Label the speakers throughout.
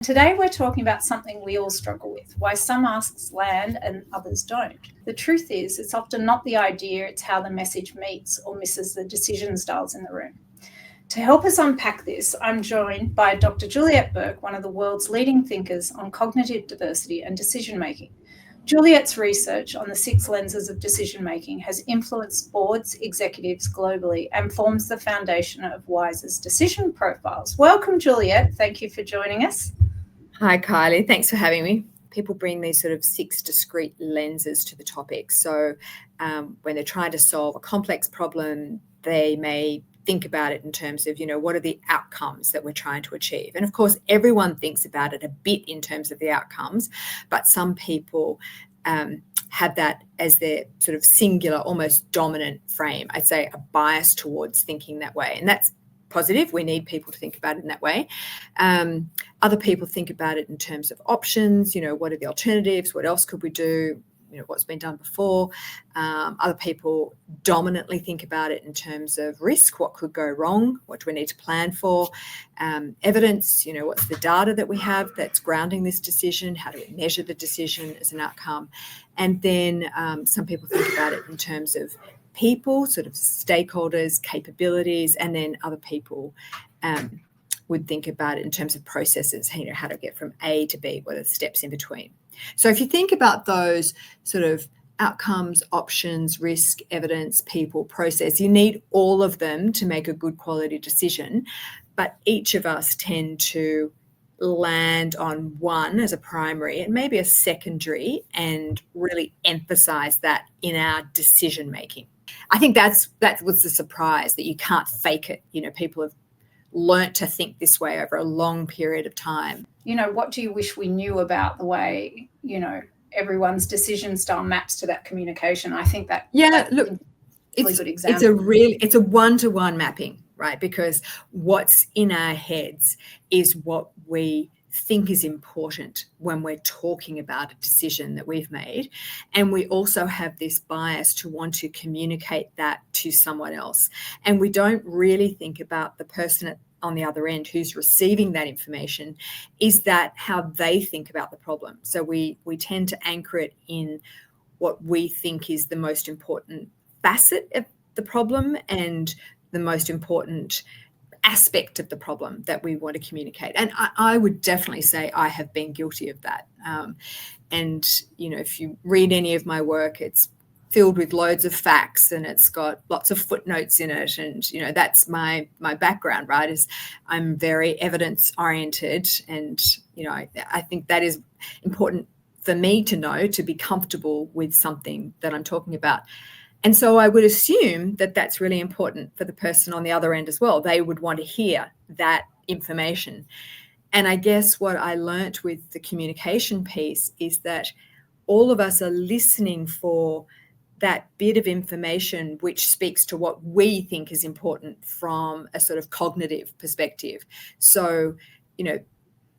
Speaker 1: Today we're talking about something we all struggle with, why some asks land and others don't. The truth is, it's often not the idea, it's how the message meets or misses the decision styles in the room. To help us unpack this, I'm joined by Dr. Juliet Bourke, one of the world's leading thinkers on cognitive diversity and decision-making. Juliet's research on the 6 lenses of decision-making has influenced boards, executives globally, and forms the foundation of Wizer's decision profiles. Welcome, Juliet. Thank you for joining us.
Speaker 2: Hi, Kylie. Thanks for having me. People bring these sort of 6 discrete lenses to the topic. So when they're trying to solve a complex problem, they may think about it in terms of, what are the outcomes that we're trying to achieve? And of course, everyone thinks about it a bit in terms of the outcomes, but some people have that as their sort of singular, almost dominant frame. I'd say a bias towards thinking that way. And that's positive. We need people to think about it in that way. Other people think about it in terms of options, what are the alternatives? What else could we do? What's been done before. Other people dominantly think about it in terms of risk, what could go wrong, what do we need to plan for, evidence, what's the data that we have that's grounding this decision, how do we measure the decision as an outcome. And then some people think about it in terms of people, sort of stakeholders, capabilities, and then other people would think about it in terms of processes, how to get from A to B, what are the steps in between. So if you think about those sort of outcomes, options, risk, evidence, people, process, you need all of them to make a good quality decision, but each of us tend to land on one as a primary and maybe a secondary and really emphasize that in our decision making. I think that was the surprise, that you can't fake it. People have learnt to think this way over a long period of time.
Speaker 1: What do you wish we knew about the way, everyone's decision style maps to that communication? I think that
Speaker 2: look,
Speaker 1: really
Speaker 2: it's
Speaker 1: good example.
Speaker 2: It's a one-to-one mapping, right? Because what's in our heads is what we think is important when we're talking about a decision that we've made. And we also have this bias to want to communicate that to someone else. And we don't really think about the person on the other end who's receiving that information. Is that how they think about the problem? So we tend to anchor it in what we think is the most important facet of the problem and the most important aspect of the problem that we want to communicate. And I would definitely say I have been guilty of that. And, if you read any of my work, it's filled with loads of facts and it's got lots of footnotes in it. And, that's my background, right, is I'm very evidence oriented. And, I think that is important for me to know, to be comfortable with something that I'm talking about. And so I would assume that that's really important for the person on the other end as well. They would want to hear that information. And I guess what I learnt with the communication piece is that all of us are listening for that bit of information which speaks to what we think is important from a sort of cognitive perspective. So,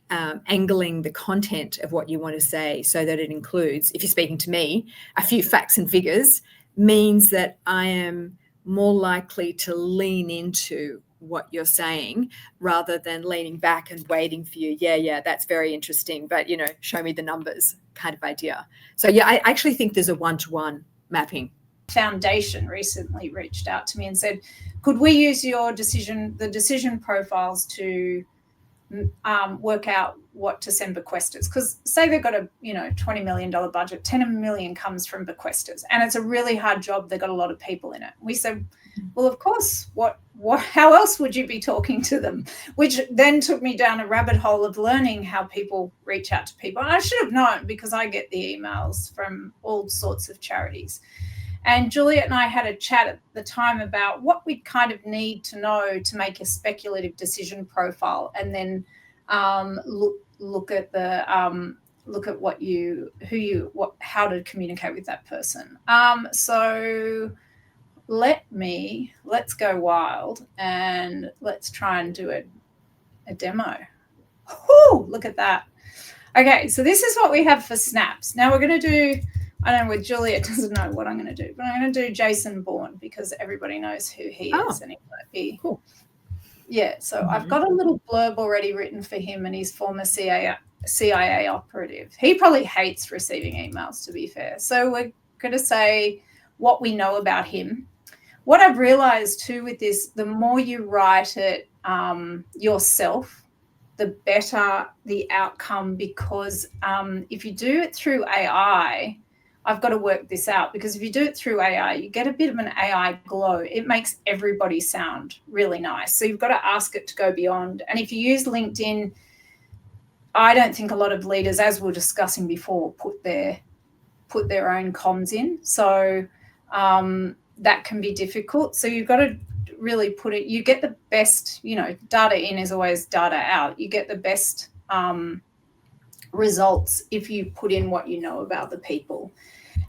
Speaker 2: angling the content of what you want to say so that it includes, if you're speaking to me, a few facts and figures, means that I am more likely to lean into what you're saying rather than leaning back and waiting for you. Yeah, that's very interesting, but, show me the numbers kind of idea. So, I actually think there's a one-to-one mapping.
Speaker 1: Foundation recently reached out to me and said, could we use the decision profiles to work out what to send bequesters? Because say they've got a $20 million budget, 10 million comes from bequesters, and it's a really hard job. They've got a lot of people in it. We said, well, of course, how else would you be talking to them? Which then took me down a rabbit hole of learning how people reach out to people. And I should have known, because I get the emails from all sorts of charities. And Juliet and I had a chat at the time about what we'd kind of need to know to make a speculative decision profile, and then look at how to communicate with that person. So let's go wild and let's try and do a demo. Whoo, look at that. Okay, so this is what we have for snaps. Now we're going to do, I don't know where Juliet doesn't know what I'm going to do, but I'm going to do Jason Bourne because everybody knows who he is, and he might be.
Speaker 2: Cool.
Speaker 1: Yeah, so I've got a little blurb already written for him and his former CIA operative. He probably hates receiving emails, to be fair. So we're going to say what we know about him. What I've realized too with this, the more you write it yourself, the better the outcome, because if you do it through AI, I've got to work this out, because if you do it through AI, you get a bit of an AI glow. It makes everybody sound really nice. So you've got to ask it to go beyond. And if you use LinkedIn, I don't think a lot of leaders, as we were discussing before, put their own comms in. So that can be difficult. So you've got to really put it, you get the best, data in is always data out. You get the best results if you put in what you know about the people.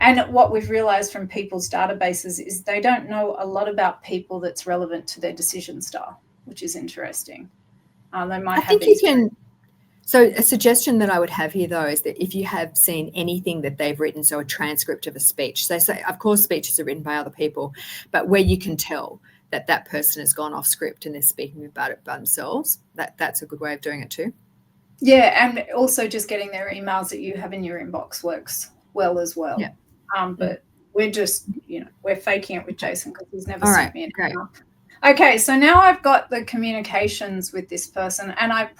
Speaker 1: And what we've realized from people's databases is they don't know a lot about people that's relevant to their decision style, which is interesting. They might have these.
Speaker 2: So a suggestion that I would have here, though, is that if you have seen anything that they've written, so a transcript of a speech, so say, of course, speeches are written by other people, but where you can tell that that person has gone off script and they're speaking about it by themselves, that's a good way of doing it too.
Speaker 1: Yeah, and also just getting their emails that you have in your inbox works well as well.
Speaker 2: Yeah.
Speaker 1: But we're just, we're faking it with Jason because he's never
Speaker 2: All
Speaker 1: sent
Speaker 2: right,
Speaker 1: me an
Speaker 2: great.
Speaker 1: email. Okay, so now I've got the communications with this person, and I've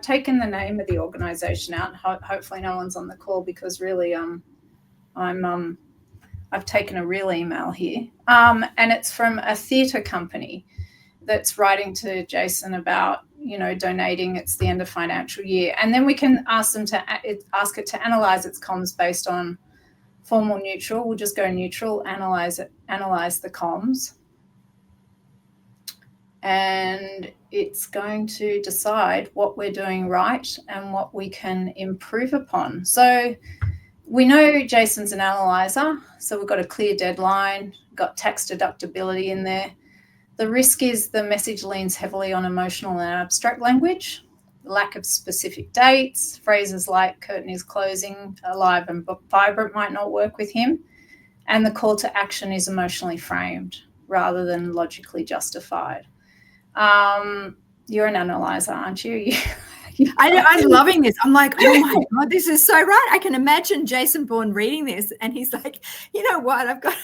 Speaker 1: taken the name of the organization out. Hopefully no one's on the call, because really I've taken a real email here. And it's from a theatre company that's writing to Jason about, donating. It's the end of financial year. And then we can ask it to analyze its comms based on formal, neutral. We'll just go neutral, analyze the comms. And it's going to decide what we're doing right and what we can improve upon. So we know Jason's an analyzer, so we've got a clear deadline, got tax deductibility in there. The risk is the message leans heavily on emotional and abstract language, lack of specific dates, phrases like curtain is closing, alive and vibrant might not work with him, and the call to action is emotionally framed rather than logically justified. You're an analyzer, aren't you?
Speaker 2: I'm loving this. I'm like, oh my God, this is so right. I can imagine Jason Bourne reading this and he's like, you know what, I've got.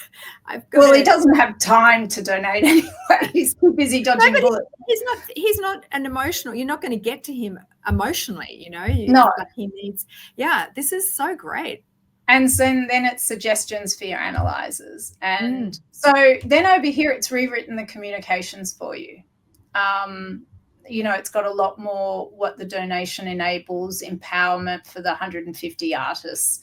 Speaker 1: Well, he doesn't have time to donate anyway. He's too busy dodging bullets.
Speaker 2: He's not an emotional. You're not going to get to him emotionally,
Speaker 1: No.
Speaker 2: He needs. Yeah, this is so great.
Speaker 1: And so then it's suggestions for your analyzers. And so then over here, it's rewritten the communications for you. It's got a lot more what the donation enables, empowerment for the 150 artists.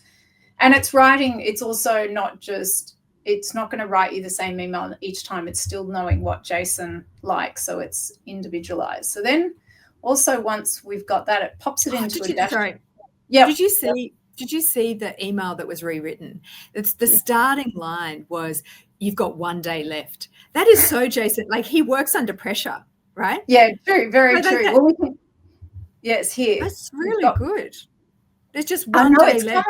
Speaker 1: And it's also not just, it's not going to write you the same email each time. It's still knowing what Jason likes, so it's individualized. So then also once we've got that, it pops it into a dashboard.
Speaker 2: Sorry.
Speaker 1: Yeah.
Speaker 2: Did you see the email that was rewritten? It's the starting line was, "You've got 1 day left." That is so Jason. Like, he works under pressure, right?
Speaker 1: Yeah, true, very true. Yes, here.
Speaker 2: That's really good. There's just 1 day left.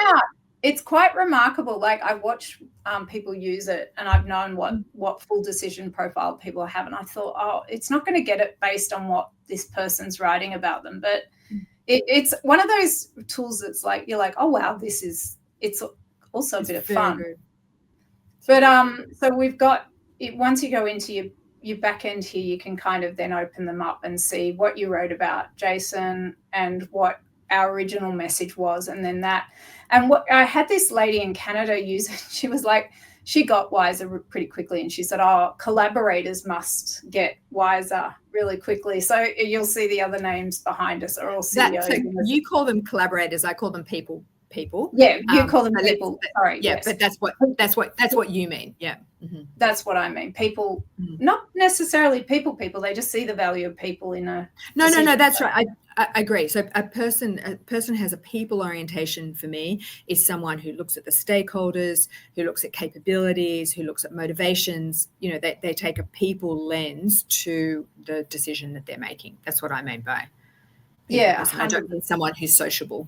Speaker 1: It's quite remarkable. Like, I've watched people use it, and I've known what full decision profile people have, and I thought, oh, it's not going to get it based on what this person's writing about them, but it's one of those tools that's like, you're like, oh wow, it's also a bit of fun.
Speaker 2: Good.
Speaker 1: But so we've got it. Once you go into your back end here, you can kind of then open them up and see what you wrote about Jason and what our original message was, and then that. And what I had this lady in Canada use it. She was like, she got Wizer pretty quickly, and she said, oh, collaborators must get Wizer really quickly. So you'll see the other names behind us are all CEOs.
Speaker 2: So you call them collaborators, I call them people.
Speaker 1: Yeah, you call them people. Sorry.
Speaker 2: Yeah, yes. But that's what you mean. Yeah. Mm-hmm.
Speaker 1: That's what I mean. People, not necessarily people. They just see the value of people in a.
Speaker 2: No. That's right. I agree. So a person has a people orientation. For me, is someone who looks at the stakeholders, who looks at capabilities, who looks at motivations. They take a people lens to the decision that they're making. That's what I mean by.
Speaker 1: Yeah,
Speaker 2: I don't mean someone who's sociable.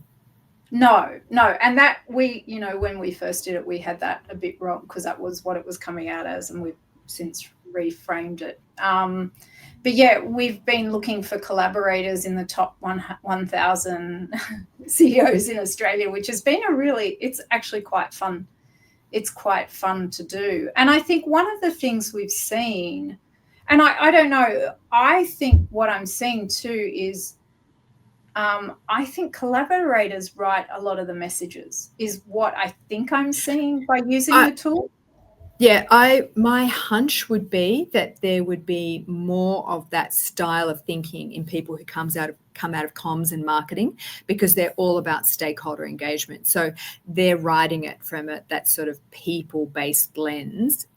Speaker 1: No. And that when we first did it, we had that a bit wrong because that was what it was coming out as, and we've since reframed it. but yeah, we've been looking for collaborators in the top 1,000 CEOs in Australia, which has been it's actually quite fun. It's quite fun to do. And I think one of the things we've seen, and I don't know, I think what I'm seeing too is I think collaborators write a lot of the messages is what I think I'm seeing by using the tool.
Speaker 2: Yeah, my hunch would be that there would be more of that style of thinking in people who come out of comms and marketing, because they're all about stakeholder engagement. So they're writing it from that sort of people-based lens,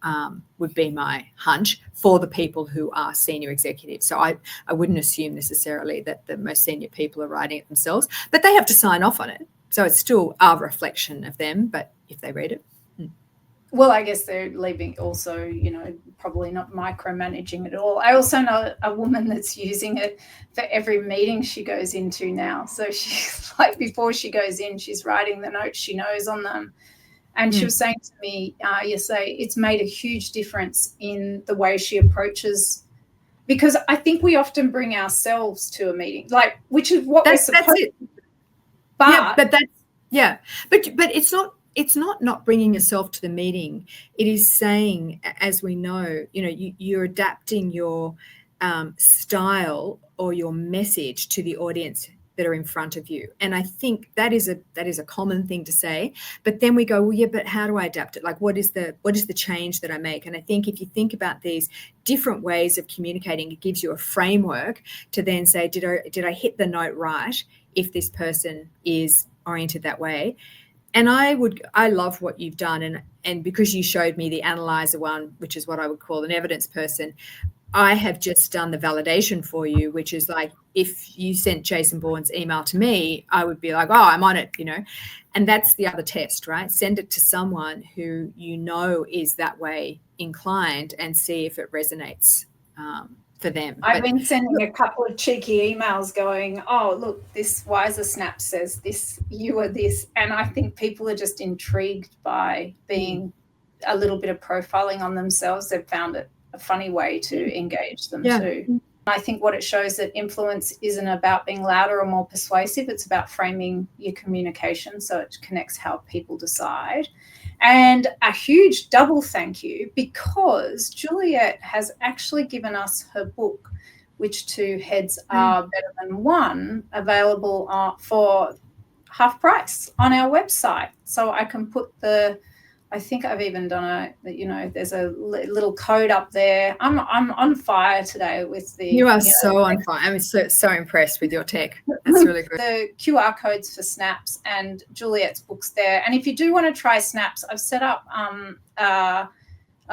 Speaker 2: would be my hunch for the people who are senior executives. So I wouldn't assume necessarily that the most senior people are writing it themselves, but they have to sign off on it. So it's still a reflection of them, but if they read it.
Speaker 1: Well, I guess they're leaving also, probably not micromanaging it all. I also know a woman that's using it for every meeting she goes into now. So she's like, before she goes in, she's writing the notes she knows on them. And she was saying to me yesterday, it's made a huge difference in the way she approaches, because I think we often bring ourselves to a meeting, which is what we're supposed to do.
Speaker 2: But it's not bringing yourself to the meeting. It is saying, as we know, you're adapting your style or your message to the audience that are in front of you. And I think that is a common thing to say. But then we go, well, yeah, but how do I adapt it? Like, what is the change that I make? And I think if you think about these different ways of communicating, it gives you a framework to then say, did I hit the note right if this person is oriented that way? And I love what you've done. And because you showed me the analyzer one, which is what I would call an evidence person, I have just done the validation for you, which is like, if you sent Jason Bourne's email to me, I would be like, oh, I'm on it, and that's the other test, right? Send it to someone who is that way inclined and see if it resonates for them.
Speaker 1: I've been sending a couple of cheeky emails going, oh, look, this Wize Snaps says this, you are this. And I think people are just intrigued by being a little bit of profiling on themselves. They've found it a funny way to engage them too. I think what it shows that influence isn't about being louder or more persuasive. It's about framing your communication so it connects how people decide. And a huge double thank you, because Juliet has actually given us her book, Which Two Heads Are Better Than One, available for half price on our website. So I can put I think I've even done there's a little code up there. I'm on fire today with the.
Speaker 2: You are so on fire. I'm so impressed with your tech. That's really good.
Speaker 1: The QR codes for Snaps and Juliet's books there. And if you do want to try Snaps, I've set up a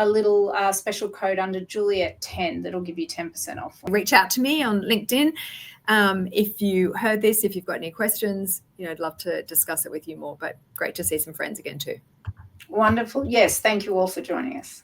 Speaker 1: little special code under Juliet 10 that'll give you 10% off.
Speaker 2: Reach out to me on LinkedIn. If you heard this, if you've got any questions, I'd love to discuss it with you more. But great to see some friends again too.
Speaker 1: Wonderful. Yes, thank you all for joining us.